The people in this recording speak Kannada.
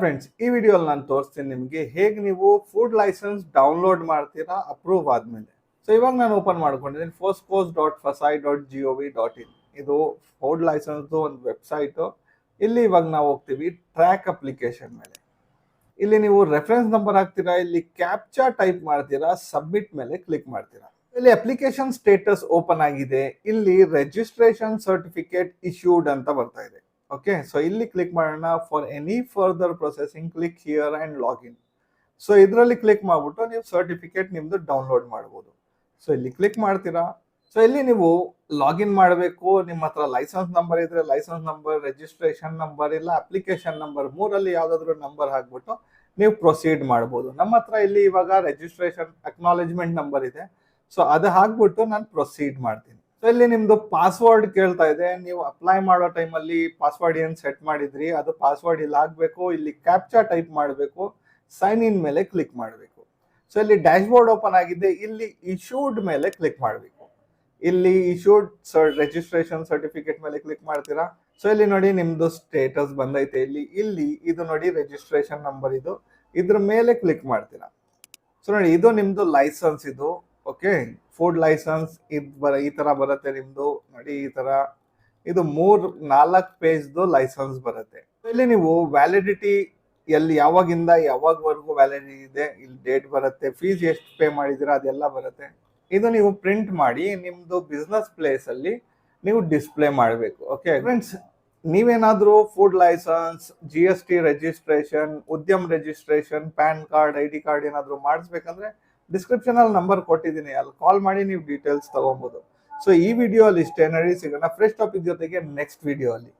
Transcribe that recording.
ಫ್ರೆಂಡ್ಸ್, ಈ ವಿಡಿಯೋಲ್ಲಿ ನಾನು ತೋರಿಸ್ತೀನಿ ನಿಮಗೆ ಹೇಗೆ ನೀವು ಫುಡ್ ಲೈಸೆನ್ಸ್ ಡೌನ್ಲೋಡ್ ಮಾಡ್ತೀರಾ ಅಪ್ರೂವ್ ಆದಮೇಲೆ. ಸೊ ಇವಾಗ ನಾನು ಓಪನ್ ಮಾಡ್ಕೊಂಡಿದ್ದೀನಿ foscos.fasai.gov.in. ಇದು ಫುಡ್ ಲೈಸೆನ್ಸ್ದು ಒಂದು ವೆಬ್ಸೈಟು. ಇಲ್ಲಿ ಇವಾಗ ನಾವು ಹೋಗ್ತೀವಿ ಟ್ರ್ಯಾಕ್ ಅಪ್ಲಿಕೇಶನ್ ಮೇಲೆ. ಇಲ್ಲಿ ನೀವು ರೆಫರೆನ್ಸ್ ನಂಬರ್ ಹಾಕ್ತೀರಾ, ಇಲ್ಲಿ ಕ್ಯಾಪ್ಚಾ ಟೈಪ್ ಮಾಡ್ತೀರಾ, ಸಬ್ಮಿಟ್ ಮೇಲೆ ಕ್ಲಿಕ್ ಮಾಡ್ತೀರಾ. ಇಲ್ಲಿ ಅಪ್ಲಿಕೇಶನ್ ಸ್ಟೇಟಸ್ ಓಪನ್ ಆಗಿದೆ. ಇಲ್ಲಿ ರಿಜಿಸ್ಟ್ರೇಷನ್ ಸರ್ಟಿಫಿಕೇಟ್ ಇಶ್ಯೂಡ್ ಅಂತ ಬರ್ತಾ ಇದೆ. ಓಕೆ, ಸೊ ಇಲ್ಲಿ ಕ್ಲಿಕ್ ಮಾಡೋಣ. For any further processing click here and login. So ಇದರಲ್ಲಿ ಕ್ಲಿಕ್ ಮಾಡಿಬಿಟ್ಟು ನೀವು ಸರ್ಟಿಫಿಕೇಟ್ ನಿಮ್ಮದು ಡೌನ್ಲೋಡ್ ಮಾಡ್ಬೋದು. ಸೊ ಇಲ್ಲಿ ಕ್ಲಿಕ್ ಮಾಡ್ತೀರಾ. ಸೊ ಇಲ್ಲಿ ನೀವು ಲಾಗಿನ್ ಮಾಡಬೇಕು. ನಿಮ್ಮ ಹತ್ರ ಲೈಸೆನ್ಸ್ ನಂಬರ್ ಇದ್ರೆ ಲೈಸೆನ್ಸ್ ನಂಬರ್, ರಿಜಿಸ್ಟ್ರೇಷನ್ ನಂಬರ್, ಇಲ್ಲ ಅಪ್ಲಿಕೇಶನ್ ನಂಬರ್, ಮೂರಲ್ಲಿ ಯಾವುದಾದ್ರೂ ನಂಬರ್ ಹಾಕ್ಬಿಟ್ಟು ನೀವು ಪ್ರೊಸೀಡ್ ಮಾಡ್ಬೋದು. ನಮ್ಮ ಹತ್ರ ಇಲ್ಲಿ ಇವಾಗ ರಿಜಿಸ್ಟ್ರೇಷನ್ ಅಕ್ನಾಲೇಜ್ಮೆಂಟ್ ನಂಬರ್ ಇದೆ. ಸೊ ಅದು ಹಾಕ್ಬಿಟ್ಟು ನಾನು ಪ್ರೊಸೀಡ್ ಮಾಡ್ತೀನಿ. ಸೊ ಇಲ್ಲಿ ನಿಮ್ದು ಪಾಸ್ವರ್ಡ್ ಕೇಳ್ತಾ ಇದೆ. ನೀವು ಅಪ್ಲೈ ಮಾಡೋ ಟೈಮಲ್ಲಿ ಪಾಸ್ವರ್ಡ್ ಏನು ಸೆಟ್ ಮಾಡಿದ್ರಿ ಅದು ಪಾಸ್ವರ್ಡ್ ಇಲ್ಲಿ ಹಾಕಬೇಕು. ಇಲ್ಲಿ ಕ್ಯಾಪ್ಚಾ ಟೈಪ್ ಮಾಡಬೇಕು, ಸೈನ್ ಇನ್ ಮೇಲೆ ಕ್ಲಿಕ್ ಮಾಡಬೇಕು. ಸೊ ಇಲ್ಲಿ ಡ್ಯಾಶ್ ಬೋರ್ಡ್ ಓಪನ್ ಆಗಿದೆ. ಇಲ್ಲಿ ಇಶ್ಯೂಡ್ ಮೇಲೆ ಕ್ಲಿಕ್ ಮಾಡಬೇಕು. ಇಲ್ಲಿ ಇಶ್ಯೂಡ್ ರಿಜಿಸ್ಟ್ರೇಷನ್ ಸರ್ಟಿಫಿಕೇಟ್ ಮೇಲೆ ಕ್ಲಿಕ್ ಮಾಡ್ತೀರಾ. ಸೊ ಇಲ್ಲಿ ನೋಡಿ ನಿಮ್ದು ಸ್ಟೇಟಸ್ ಬಂದೈತೆ. ಇಲ್ಲಿ ಇದು ನೋಡಿ ರಿಜಿಸ್ಟ್ರೇಷನ್ ನಂಬರ್, ಇದ್ರ ಮೇಲೆ ಕ್ಲಿಕ್ ಮಾಡ್ತೀರಾ. ಸೊ ನೋಡಿ ಇದು ನಿಮ್ದು ಲೈಸೆನ್ಸ್. ಇದು ಓಕೆ, ಫುಡ್ ಲೈಸೆನ್ಸ್ ಈ ತರ ಬರುತ್ತೆ ನಿಮ್ದು. ನೋಡಿ ಈ ತರ ಇದು 4 ಪೇಜ್ದು ಲೈಸೆನ್ಸ್ ಬರುತ್ತೆ. ಇಲ್ಲಿ ನೀವು ವ್ಯಾಲಿಡಿಟಿ ಎಲ್ಲಿ ಯಾವಾಗಿಂದ ಯಾವಾಗವರೆಗೂ ವ್ಯಾಲಿಡಿಟಿ ಇದೆ, ಇಲ್ಲಿ ಡೇಟ್ ಬರುತ್ತೆ, ಫೀಸ್ ಎಷ್ಟು ಪೇ ಮಾಡಿದ್ದೀರಾ ಅದೆಲ್ಲ ಬರುತ್ತೆ. ಇದು ನೀವು ಪ್ರಿಂಟ್ ಮಾಡಿ ನಿಮ್ದು ಬಿಸ್ನೆಸ್ ಪ್ಲೇಸ್ ಅಲ್ಲಿ ನೀವು ಡಿಸ್ಪ್ಲೇ ಮಾಡಬೇಕು. ಓಕೆ ಫ್ರೆಂಡ್ಸ್, ನೀವೇನಾದ್ರೂ food licence, GST registration, Udyam registration, PAN card, ID card ಏನಾದ್ರು ಮಾಡಿಸ್ಬೇಕಂದ್ರೆ ಡಿಸ್ಕ್ರಿಪ್ಷನ್ ಅಲ್ಲಿ ನಂಬರ್ ಕೊಟ್ಟಿದ್ದೀನಿ, ಅಲ್ಲಿ ಕಾಲ್ ಮಾಡಿ ನೀವು ಡೀಟೇಲ್ಸ್ ತಗೊಬಹುದು. ಸೊ ಈ ವಿಡಿಯೋ ಅಲ್ಲಿ ಇಷ್ಟೇ. ನೋಡಿ, ಸಿಗೋಣ ಫ್ರೆಶ್ ಟಾಪಿಕ್ ಜೊತೆಗೆ ನೆಕ್ಸ್ಟ್ ವಿಡಿಯೋ ಅಲ್ಲಿ.